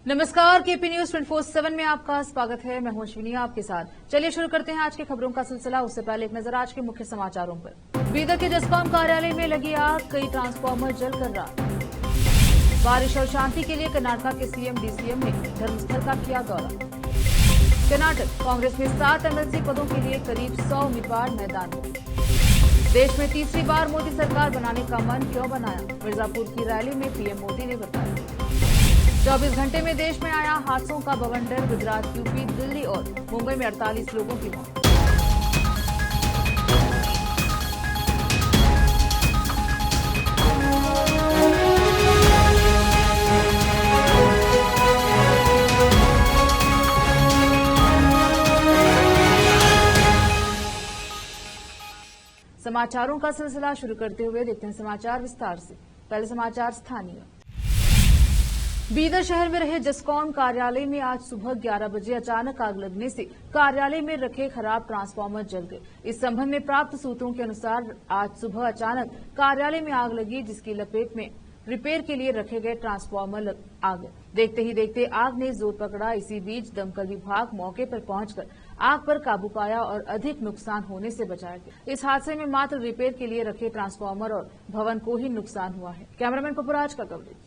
नमस्कार, KP news 24/7 में आपका स्वागत है। मैं हूं अश्विनी आपके साथ। चलिए शुरू करते हैं आज की खबरों का सिलसिला। उससे पहले एक नजर आज के मुख्य समाचारों पर। बीदर के जसकॉम कार्यालय में लगी आग, कई ट्रांसफार्मर जलकर राख। बारिश और शांति के लिए कर्नाटक के सीएम डीसीएम ने धर्मस्थल का किया दौरा। कर्नाटक कांग्रेस में 7 एमएलसी पदों के लिए करीब 100 उम्मीदवार मैदान में। देश में तीसरी बार मोदी सरकार बनाने का मन क्यों बनाया, मिर्जापुर की रैली में पीएम मोदी ने बताया। 24 घंटे में देश में आया हादसों का बवंडर, गुजरात, यूपी, दिल्ली और मुंबई में 48 लोगों की मौत। समाचारों का सिलसिला शुरू करते हुए देखते हैं समाचार विस्तार से। पहले समाचार स्थानीय। बीदर शहर में रहे जसकॉम कार्यालय में आज सुबह 11 बजे अचानक आग लगने से कार्यालय में रखे खराब ट्रांसफार्मर जल गए। इस संबंध में प्राप्त सूत्रों के अनुसार आज सुबह अचानक कार्यालय में आग लगी, जिसकी लपेट में रिपेयर के लिए रखे गए ट्रांसफार्मर आ गए। देखते ही देखते आग ने जोर पकड़ा। इसी बीच दमकल विभाग मौके पर पहुंचकर आग पर काबू पाया और अधिक नुकसान होने से बचाया गया। इस हादसे में मात्र रिपेयर के लिए रखे ट्रांसफार्मर और भवन को ही नुकसान हुआ है। कैमरामैन पपुराज का कवरेज।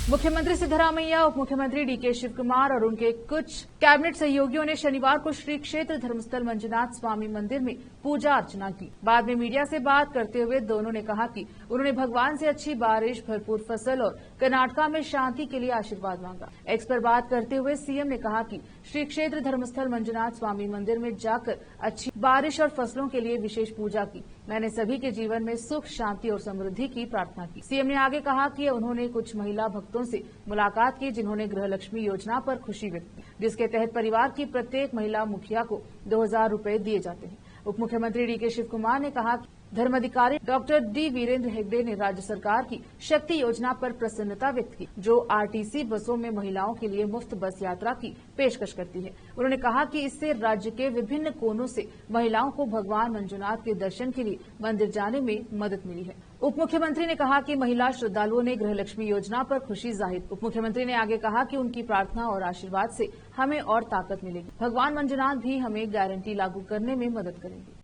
मुख्यमंत्री सिद्धरामैया, उप मुख्यमंत्री डीके शिवकुमार और उनके कुछ कैबिनेट सहयोगियों ने शनिवार को श्री क्षेत्र धर्मस्थल मंजुनाथ स्वामी मंदिर में पूजा अर्चना की। बाद में मीडिया से बात करते हुए दोनों ने कहा कि उन्होंने भगवान से अच्छी बारिश, भरपूर फसल और कर्नाटका में शांति के लिए आशीर्वाद मांगा। एक्स पर बात करते हुए सीएम ने कहा कि श्री क्षेत्र धर्मस्थल मंजुनाथ स्वामी मंदिर में जाकर अच्छी बारिश और फसलों के लिए विशेष पूजा की। मैंने सभी के जीवन में सुख, शांति और समृद्धि की प्रार्थना की। सीएम ने आगे कहा कि उन्होंने कुछ महिला भक्तों से मुलाकात की, जिन्होंने गृहलक्ष्मी योजना पर खुशी व्यक्त की, जिसके तहत परिवार की प्रत्येक महिला मुखिया को 2000 रुपए दिए जाते हैं। उप मुख्यमंत्री डीके शिवकुमार ने कहा कि धर्माधिकारी डॉक्टर डी वीरेंद्र हेगड़े ने राज्य सरकार की शक्ति योजना पर प्रसन्नता व्यक्त की, जो आरटीसी बसों में महिलाओं के लिए मुफ्त बस यात्रा की पेशकश करती है। उन्होंने कहा कि इससे राज्य के विभिन्न कोनों से महिलाओं को भगवान मंजुनाथ के दर्शन के लिए मंदिर जाने में मदद मिली है। उप मुख्यमंत्री ने कहा कि महिला श्रद्धालुओं ने गृहलक्ष्मी योजना पर खुशी जाहिर। उप मुख्यमंत्री ने आगे कहा कि उनकी प्रार्थना और आशीर्वाद से हमें और ताकत मिलेगी। भगवान मंजुनाथ भी हमें गारंटी लागू करने में मदद करेंगे।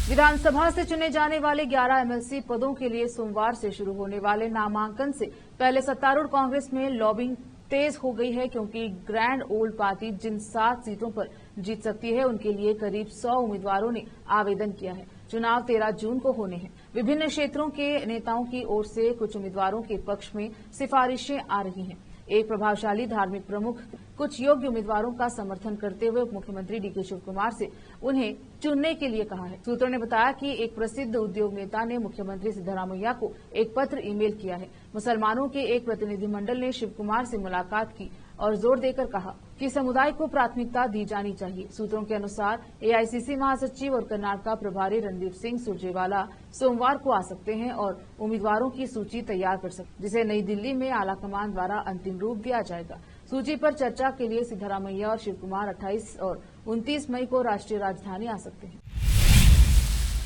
विधानसभा से चुने जाने वाले 11 एमएलसी पदों के लिए सोमवार से शुरू होने वाले नामांकन से पहले सत्तारूढ़ कांग्रेस में लॉबिंग तेज हो गई है, क्योंकि ग्रैंड ओल्ड पार्टी जिन 7 सीटों पर जीत सकती है, उनके लिए करीब 100 उम्मीदवारों ने आवेदन किया है। चुनाव 13 जून को होने हैं। विभिन्न क्षेत्रों के नेताओं की ओर से कुछ उम्मीदवारों के पक्ष में सिफारिशें आ रही हैं। एक प्रभावशाली धार्मिक प्रमुख कुछ योग्य उम्मीदवारों का समर्थन करते हुए उप मुख्यमंत्री डीके शिवकुमार से उन्हें चुनने के लिए कहा है। सूत्रों ने बताया कि एक प्रसिद्ध उद्योग नेता ने मुख्यमंत्री सिद्धरामैया को एक पत्र ईमेल किया है। मुसलमानों के एक प्रतिनिधिमंडल ने शिवकुमार से मुलाकात की और जोर देकर कहा कि समुदाय को प्राथमिकता दी जानी चाहिए। सूत्रों के अनुसार एआईसीसी महासचिव और कर्नाटका प्रभारी रणदीप सिंह सुरजेवाला सोमवार को आ सकते हैं और उम्मीदवारों की सूची तैयार कर सकते, जिसे नई दिल्ली में आलाकमान द्वारा अंतिम रूप दिया जाएगा। सूची पर चर्चा के लिए सिद्धरामैया और शिवकुमार 28 और 29 मई को राष्ट्रीय राजधानी आ सकते हैं।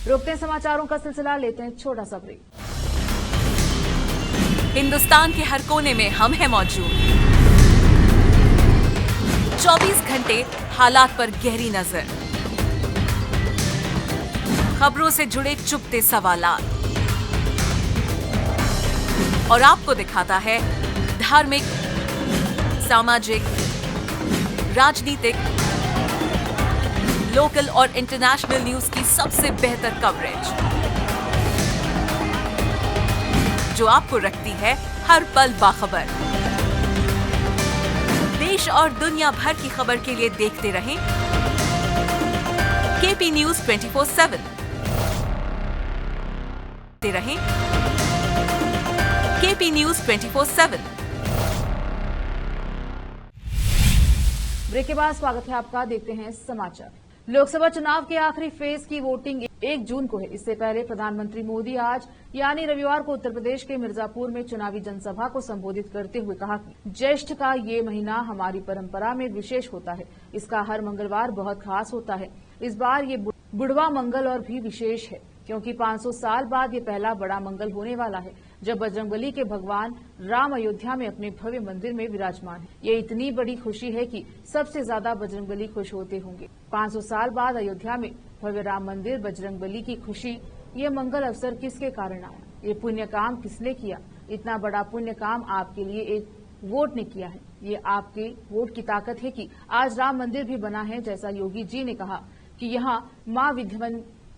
रोकते हैं समाचारों का सिलसिला, लेते हैं छोटा सा ब्रेक। हिंदुस्तान के हर कोने में हम हैं मौजूद। 24 घंटे हालात पर गहरी नजर, खबरों से जुड़े चुपते सवालात और आपको दिखाता है धार्मिक, सामाजिक, राजनीतिक, लोकल और इंटरनेशनल न्यूज की सबसे बेहतर कवरेज, जो आपको रखती है हर पल बाखबर। देश और दुनिया भर की खबर के लिए देखते रहें केपी न्यूज 24/7। देखते रहें केपी न्यूज 24/7। ब्रेक के बाद स्वागत है आपका। देखते हैं समाचार। लोकसभा चुनाव के आखिरी फेज की वोटिंग 1 जून को है। इससे पहले प्रधानमंत्री मोदी आज यानी रविवार को उत्तर प्रदेश के मिर्जापुर में चुनावी जनसभा को संबोधित करते हुए कहा कि ज्येष्ठ का ये महीना हमारी परंपरा में विशेष होता है। इसका हर मंगलवार बहुत खास होता है। इस बार ये बुढ़वा मंगल और भी विशेष है। क्योंकि 500 साल बाद ये पहला बड़ा मंगल होने वाला है जब बजरंगबली के भगवान राम अयोध्या में अपने भव्य मंदिर में विराजमान है। ये इतनी बड़ी खुशी है कि सबसे ज्यादा बजरंगबली खुश होते होंगे। 500 साल बाद अयोध्या में भव्य राम मंदिर, बजरंगबली की खुशी, ये मंगल अवसर किसके कारण आया? ये पुण्य काम किसने किया? इतना बड़ा पुण्य काम आपके लिए एक वोट ने किया है। ये आपके वोट की ताकत है कि आज राम मंदिर भी बना है। जैसा योगी जी ने कहा कि यहाँ माँ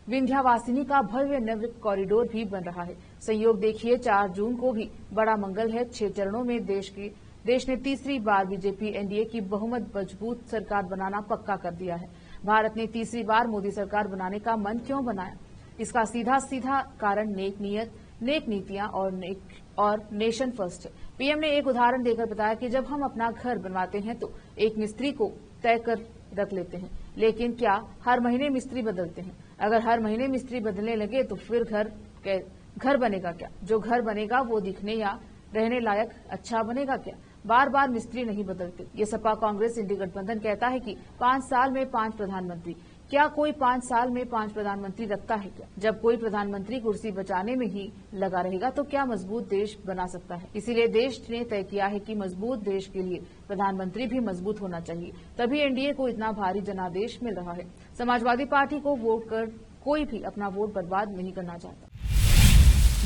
विंध्यवासिनी का भव्य नव्य कॉरिडोर भी बन रहा है। संयोग देखिए, 4 जून को भी बड़ा मंगल है। 6 चरणों में देश ने तीसरी बार बीजेपी एनडीए की बहुमत मजबूत सरकार बनाना पक्का कर दिया है। भारत ने तीसरी बार मोदी सरकार बनाने का मन क्यों बनाया? इसका सीधा कारण नेक नीयत, नेक नीतियां और नेशन फर्स्ट है। पीएम ने एक उदाहरण देकर बताया कि जब हम अपना घर बनवाते हैं तो एक मिस्त्री को तय कर रख लेते हैं, लेकिन क्या हर महीने मिस्त्री बदलते हैं? अगर हर महीने मिस्त्री बदलने लगे तो फिर घर बनेगा क्या? जो घर बनेगा वो दिखने या रहने लायक अच्छा बनेगा क्या? बार बार मिस्त्री नहीं बदलते। ये सपा कांग्रेस इंडी गठबंधन कहता है कि 5 साल में 5 प्रधानमंत्री। क्या कोई 5 साल में 5 प्रधानमंत्री रखता है क्या? जब कोई प्रधानमंत्री कुर्सी बचाने में ही लगा रहेगा तो क्या मजबूत देश बना सकता है? इसीलिए देश ने तय किया है कि मजबूत देश के लिए प्रधानमंत्री भी मजबूत होना चाहिए। तभी एनडीए को इतना भारी जनादेश मिल रहा है। समाजवादी पार्टी को वोट कर कोई भी अपना वोट बर्बाद नहीं करना चाहता।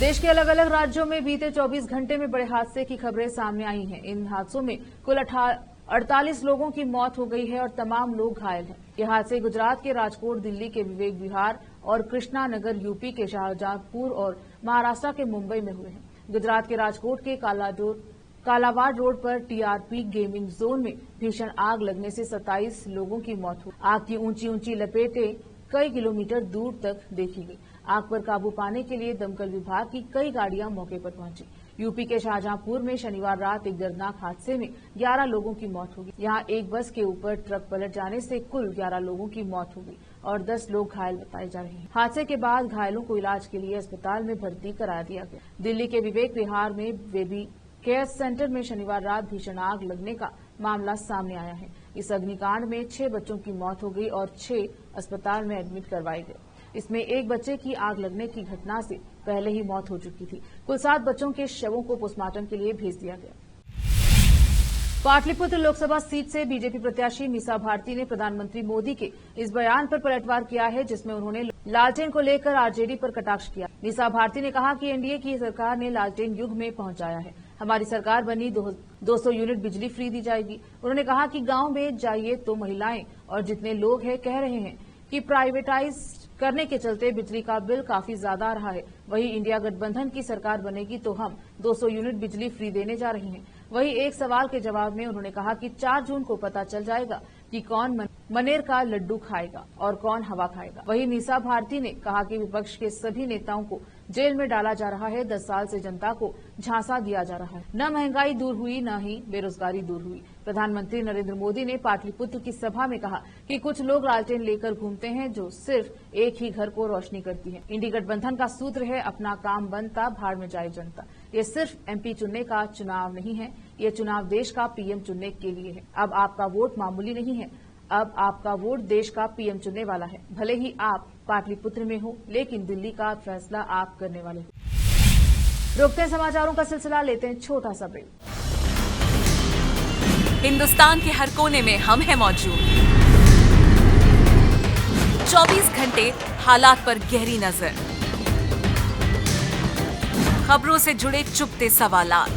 देश के अलग अलग राज्यों में बीते 24 घंटे में बड़े हादसे की खबरें सामने आई हैं। इन हादसों में कुल 48 लोगों की मौत हो गई है और तमाम लोग घायल हैं। ये हादसे गुजरात के राजकोट, दिल्ली के विवेक विहार और कृष्णा नगर, यूपी के शाहजहांपुर और महाराष्ट्र के मुंबई में हुए हैं। गुजरात के राजकोट के कालावाड़ रोड पर टीआरपी गेमिंग जोन में भीषण आग लगने से 27 लोगों की मौत हुई। आग की ऊंची लपेटें कई किलोमीटर दूर तक देखी गई। आग पर काबू पाने के लिए दमकल विभाग की कई गाड़ियां मौके पर पहुंची। यूपी के शाहजहांपुर में शनिवार रात एक दर्दनाक हादसे में 11 लोगों की मौत हो गई। यहां एक बस के ऊपर ट्रक पलट जाने से कुल 11 लोगों की मौत हो गई और 10 लोग घायल बताए जा रहे हैं। हादसे के बाद घायलों को इलाज के लिए अस्पताल में भर्ती करा दिया गया। दिल्ली के विवेक विहार में बेबी केयर सेंटर में शनिवार रात भीषण आग लगने का मामला सामने आया है। इस अग्निकांड में 6 बच्चों की मौत हो गई और 6 अस्पताल में एडमिट करवाए गए। इसमें एक बच्चे की आग लगने की घटना से पहले ही मौत हो चुकी थी। कुल 7 बच्चों के शवों को पोस्टमार्टम के लिए भेज दिया गया। पाटलिपुत्र लोकसभा सीट से बीजेपी प्रत्याशी मीसा भारती ने प्रधानमंत्री मोदी के इस बयान पर पलटवार किया है जिसमें उन्होंने लालटेन को लेकर आरजेडी पर कटाक्ष किया। मीसा भारती ने कहा कि एनडीए की सरकार ने लालटेन युग में पहुंचाया है। हमारी सरकार बनी 200 यूनिट बिजली फ्री दी जाएगी। उन्होंने कहा कि गांव में जाइए तो महिलाएं और जितने लोग हैं कह रहे हैं कि प्राइवेटाइज करने के चलते बिजली का बिल काफी ज्यादा आ रहा है। वही इंडिया गठबंधन की सरकार बनेगी तो हम 200 यूनिट बिजली फ्री देने जा रहे हैं। वही एक सवाल के जवाब में उन्होंने कहा कि 4 जून को पता चल जाएगा कि कौन मनेर का लड्डू खाएगा और कौन हवा खाएगा। वही मीसा भारती ने कहा कि विपक्ष के सभी नेताओं को जेल में डाला जा रहा है। 10 साल से जनता को झांसा दिया जा रहा है। न महंगाई दूर हुई, न ही बेरोजगारी दूर हुई। प्रधानमंत्री नरेंद्र मोदी ने पाटलिपुत्र की सभा में कहा कि कुछ लोग लालटेन लेकर घूमते हैं जो सिर्फ एक ही घर को रोशनी करती है। इंडी गठबंधन का सूत्र है, अपना काम बनता भाड़ में जाए जनता। ये सिर्फ एमपी चुनने का चुनाव नहीं है, ये चुनाव देश का पीएम चुनने के लिए है। अब आपका वोट मामूली नहीं है, अब आपका वोट देश का पीएम चुनने वाला है। भले ही आप पाटलिपुत्र में हो, लेकिन दिल्ली का फैसला आप करने वाले हो। रोकते हैं समाचारों का सिलसिला, लेते हैं छोटा सा ब्रेक। हिंदुस्तान के हर कोने में हम हैं मौजूद। 24 घंटे हालात पर गहरी नजर, खबरों से जुड़े चुपते सवालात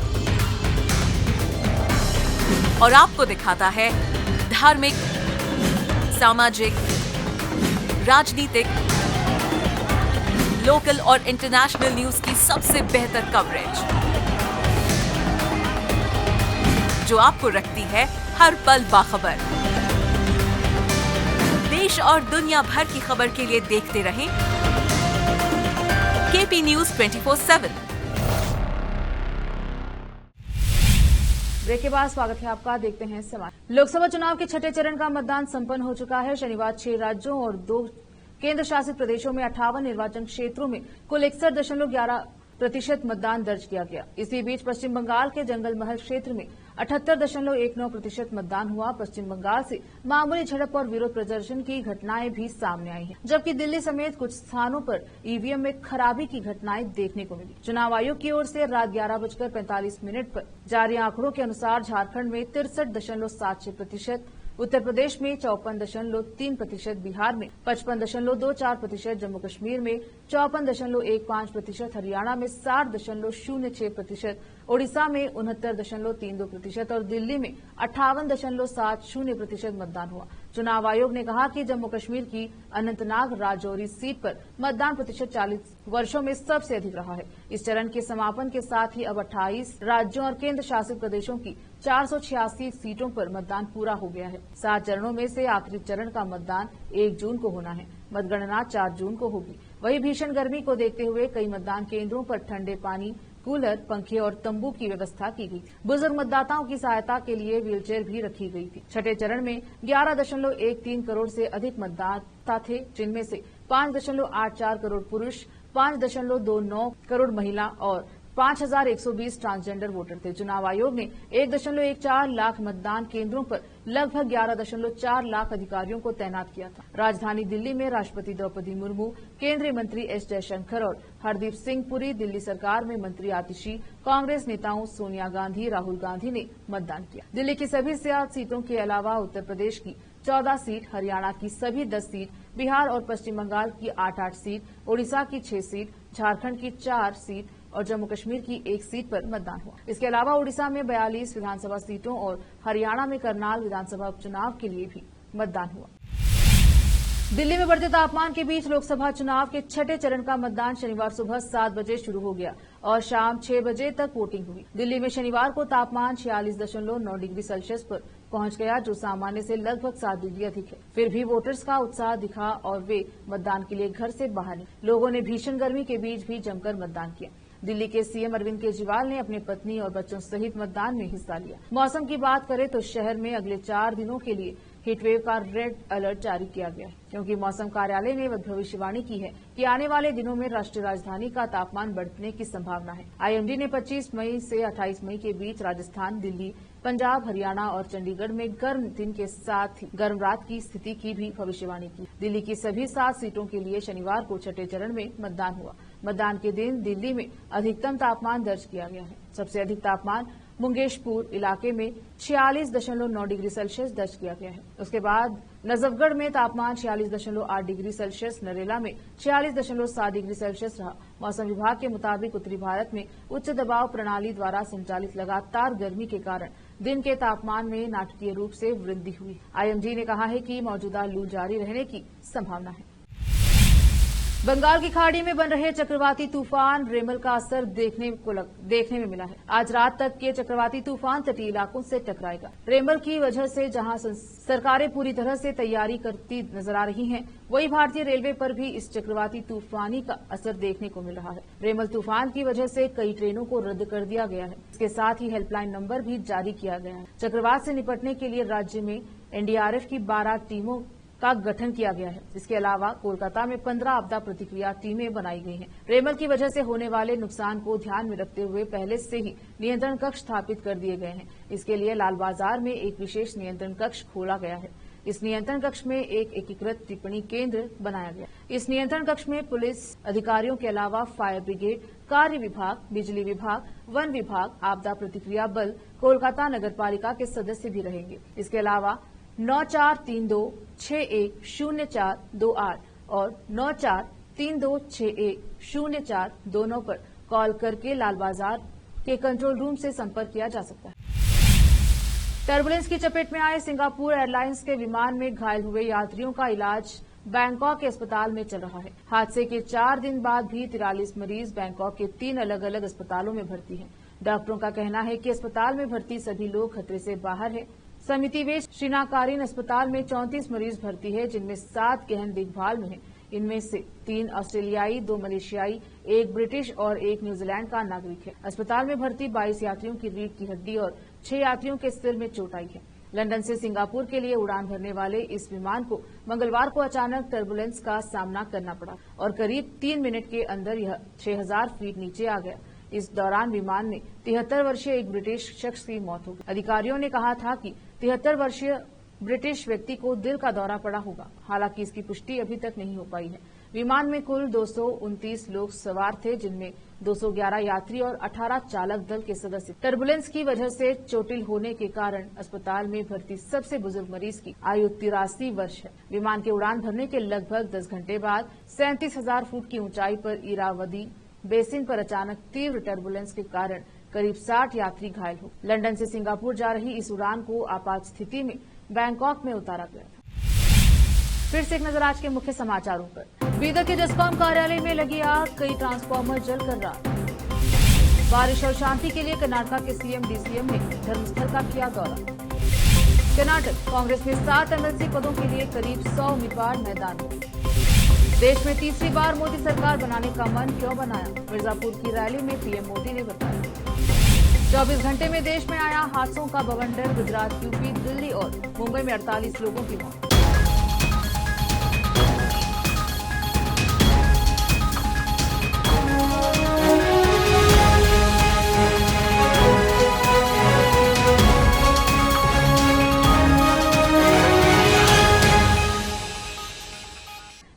और आपको दिखाता है धार्मिक, सामाजिक, राजनीतिक, लोकल और इंटरनेशनल न्यूज की सबसे बेहतर कवरेज जो आपको रखती है हर पल बाखबर। देश और दुनिया भर की खबर के लिए देखते रहें केपी न्यूज 24/7। ब्रेक के बाद स्वागत है आपका। देखते हैं समाचार। लोकसभा चुनाव के 6ठे चरण का मतदान संपन्न हो चुका है। शनिवार 6 राज्यों और 2 केंद्र शासित प्रदेशों में 58 निर्वाचन क्षेत्रों में कुल 61.11 प्रतिशत मतदान दर्ज किया गया। इसी बीच पश्चिम बंगाल के जंगल महल क्षेत्र में 78.19% मतदान हुआ। पश्चिम बंगाल से मामूली झड़प और विरोध प्रदर्शन की घटनाएं भी सामने आई हैं, जबकि दिल्ली समेत कुछ स्थानों पर ईवीएम में खराबी की घटनाएं देखने को मिली। चुनाव आयोग की ओर से रात 11:45 पर जारी आंकड़ों के अनुसार झारखंड में 63.76%, उत्तर प्रदेश में 54.3%, बिहार में 55.24%, जम्मू कश्मीर में 54.15%, हरियाणा में 60.06%, ओडिशा में 69.32% और दिल्ली में 58.70% मतदान हुआ। चुनाव आयोग ने कहा कि जम्मू कश्मीर की अनंतनाग राजौरी सीट पर मतदान प्रतिशत 40 वर्षों में सबसे अधिक रहा है। इस चरण के समापन के साथ ही अब 28 राज्यों और केंद्र शासित प्रदेशों की 486 सीटों पर मतदान पूरा हो गया है। 7 चरणों में से आखिरी चरण का मतदान 1 जून को होना है। मतगणना 4 जून को होगी। वहीं भीषण गर्मी को देखते हुए कई मतदान केंद्रों पर ठंडे पानी, कूलर, पंखे और तंबू की व्यवस्था की गई। बुजुर्ग मतदाताओं की सहायता के लिए व्हीलचेयर भी रखी गई थी। छठे चरण में 11.13 करोड़ से अधिक मतदाता थे, जिनमें से 5.84 करोड़ पुरुष, 5.29 करोड़ महिला और 5,120 ट्रांसजेंडर वोटर थे। चुनाव आयोग ने 1.14 लाख मतदान केंद्रों पर लगभग 11.4 लाख अधिकारियों को तैनात किया था। राजधानी दिल्ली में राष्ट्रपति द्रौपदी मुर्मू, केंद्रीय मंत्री एस जयशंकर और हरदीप सिंह पुरी, दिल्ली सरकार में मंत्री आतिशी, कांग्रेस नेताओं सोनिया गांधी, राहुल गांधी ने मतदान किया। दिल्ली की सभी 7 सीटों के अलावा उत्तर प्रदेश की 14 सीट, हरियाणा की सभी 10 सीट, बिहार और पश्चिम बंगाल की 8-8 सीट, ओडिशा की 6 सीट, झारखंड की 4 सीट और जम्मू कश्मीर की 1 सीट पर मतदान हुआ। इसके अलावा ओडिशा में 42 विधानसभा सीटों और हरियाणा में करनाल विधानसभा उपचुनाव के लिए भी मतदान हुआ। दिल्ली में बढ़ते तापमान के बीच लोकसभा चुनाव के छठे चरण का मतदान शनिवार सुबह 7 बजे शुरू हो गया और शाम 6 बजे तक वोटिंग हुई। दिल्ली में शनिवार को तापमान 46.9 डिग्री सेल्सियस पर पहुंच गया, जो सामान्य से लगभग 7 डिग्री अधिक है। फिर भी वोटर्स का उत्साह दिखा और वे मतदान के लिए घर से बाहर निकले। लोगों ने भीषण गर्मी के बीच भी जमकर मतदान किया। दिल्ली के सीएम अरविंद केजरीवाल ने अपनी पत्नी और बच्चों सहित मतदान में हिस्सा लिया। मौसम की बात करें तो शहर में अगले 4 दिनों के लिए हीटवेव का रेड अलर्ट जारी किया गया है, क्योंकि मौसम कार्यालय ने भविष्यवाणी की है कि आने वाले दिनों में राष्ट्रीय राजधानी का तापमान बढ़ने की संभावना है। आईएमडी ने 25 मई से 28 मई के बीच राजस्थान, दिल्ली, पंजाब, हरियाणा और चंडीगढ़ में गर्म दिन के साथ ही गर्म रात की स्थिति की भी भविष्यवाणी की। दिल्ली की सभी 7 सीटों के लिए शनिवार को छठे चरण में मतदान हुआ। मतदान के दिन दिल्ली में अधिकतम तापमान दर्ज किया गया है। सबसे अधिक तापमान मुंगेशपुर इलाके में 46.9 डिग्री सेल्सियस दर्ज किया गया है। उसके बाद नजफगढ़ में तापमान 46.8 डिग्री सेल्सियस, नरेला में 46.7 डिग्री सेल्सियस रहा। मौसम विभाग के मुताबिक उत्तरी भारत में उच्च दबाव प्रणाली द्वारा संचालित लगातार गर्मी के कारण दिन के तापमान में नाटकीय रूप से वृद्धि हुई। आईएमडी ने कहा है कि मौजूदा लू जारी रहने की संभावना है। बंगाल की खाड़ी में बन रहे चक्रवाती तूफान रेमल का असर देखने में मिला है। आज रात तक के चक्रवाती तूफान तटीय इलाकों से टकराएगा। रेमल की वजह से जहां सरकारें पूरी तरह से तैयारी करती नजर आ रही हैं, वहीं भारतीय रेलवे पर भी इस चक्रवाती तूफानी का असर देखने को मिल रहा है। रेमल तूफान की वजह से कई ट्रेनों को रद्द कर दिया गया है। इसके साथ ही हेल्पलाइन नंबर भी जारी किया गया है। चक्रवात से निपटने के लिए राज्य में एनडीआरएफ की 12 टीमों का गठन किया गया है। इसके अलावा कोलकाता में 15 आपदा प्रतिक्रिया टीमें बनाई गई हैं। रेमल की वजह से होने वाले नुकसान को ध्यान में रखते हुए पहले से ही नियंत्रण कक्ष स्थापित कर दिए गए हैं। इसके लिए लाल बाजार में एक विशेष नियंत्रण कक्ष खोला गया है। इस नियंत्रण कक्ष में एक एकीकृत टिप्पणी केंद्र बनाया गया। इस नियंत्रण कक्ष में पुलिस अधिकारियों के अलावा फायर ब्रिगेड, कार्य विभाग, बिजली विभाग, वन विभाग, आपदा प्रतिक्रिया बल, कोलकाता नगरपालिका के सदस्य भी रहेंगे। इसके अलावा 9432610428 और 9432610429 पर कॉल करके लाल बाजार के कंट्रोल रूम से संपर्क किया जा सकता है। टर्बुलेंस की चपेट में आए सिंगापुर एयरलाइंस के विमान में घायल हुए यात्रियों का इलाज बैंकॉक के अस्पताल में चल रहा है। हादसे के 4 दिन बाद भी 43 मरीज बैंकॉक के 3 अलग अलग अस्पतालों में भर्ती हैं। डॉक्टरों का कहना है कि अस्पताल में भर्ती सभी लोग खतरे से बाहर हैं। समिति वे श्रीनाकारीन अस्पताल में 34 मरीज भर्ती है, जिनमें 7 गहन देखभाल में हैं। इनमें से 3 ऑस्ट्रेलियाई, 2 मलेशियाई, 1 ब्रिटिश और 1 न्यूजीलैंड का नागरिक है। अस्पताल में भर्ती 22 यात्रियों की रीढ़ की हड्डी और 6 यात्रियों के सिर में चोट आई है। लंदन से सिंगापुर के लिए उड़ान भरने वाले इस विमान को मंगलवार को अचानक टर्बुलेंस का सामना करना पड़ा और करीब 3 मिनट के अंदर यह 6000 फीट नीचे आ गया। इस दौरान विमान में 73 वर्षीय एक ब्रिटिश शख्स की मौत हो गई। अधिकारियों ने कहा था कि 73 वर्षीय ब्रिटिश व्यक्ति को दिल का दौरा पड़ा होगा। हालांकि इसकी पुष्टि अभी तक नहीं हो पाई है। विमान में कुल 229 लोग सवार थे, जिनमें 211 यात्री और 18 चालक दल के सदस्य। टर्बुलेंस की वजह से चोटिल होने के कारण अस्पताल में भर्ती सबसे बुजुर्ग मरीज की आयु 83 वर्ष है। विमान के उड़ान भरने के लगभग 10 घंटे बाद 37,000 फुट की ऊंचाई पर इरावदी बेसिन पर अचानक तीव्र टर्बुलेंस के कारण करीब 60 यात्री घायल हो। लंदन से सिंगापुर जा रही इस उड़ान को आपात स्थिति में बैंकॉक में उतारा गया था। फिर से एक नजर आज के मुख्य समाचारों पर। बीदर के जस्कॉम कार्यालय में लगी आग, कई ट्रांसफार्मर जलकर राख। बारिश और शांति के लिए कर्नाटक के सीएम डीसीएम ने धर्मस्थल का किया दौरा। कर्नाटक कांग्रेस में 7 एमएलसी पदों के लिए करीब 100 उम्मीदवार मैदान में। देश में तीसरी बार मोदी सरकार बनाने का मन क्यों बनाया, मिर्जापुर की रैली में पीएम मोदी ने बताया। 24 घंटे में देश में आया हादसों का बवंडर, गुजरात, यूपी, दिल्ली और मुंबई में 48 लोगों की मौत।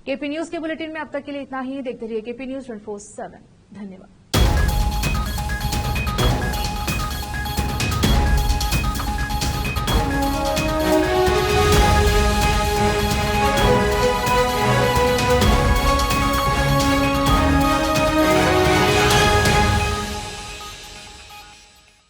केपी न्यूज के बुलेटिन में अब तक के लिए इतना ही। देखते रहिए केपी न्यूज 24/7। धन्यवाद।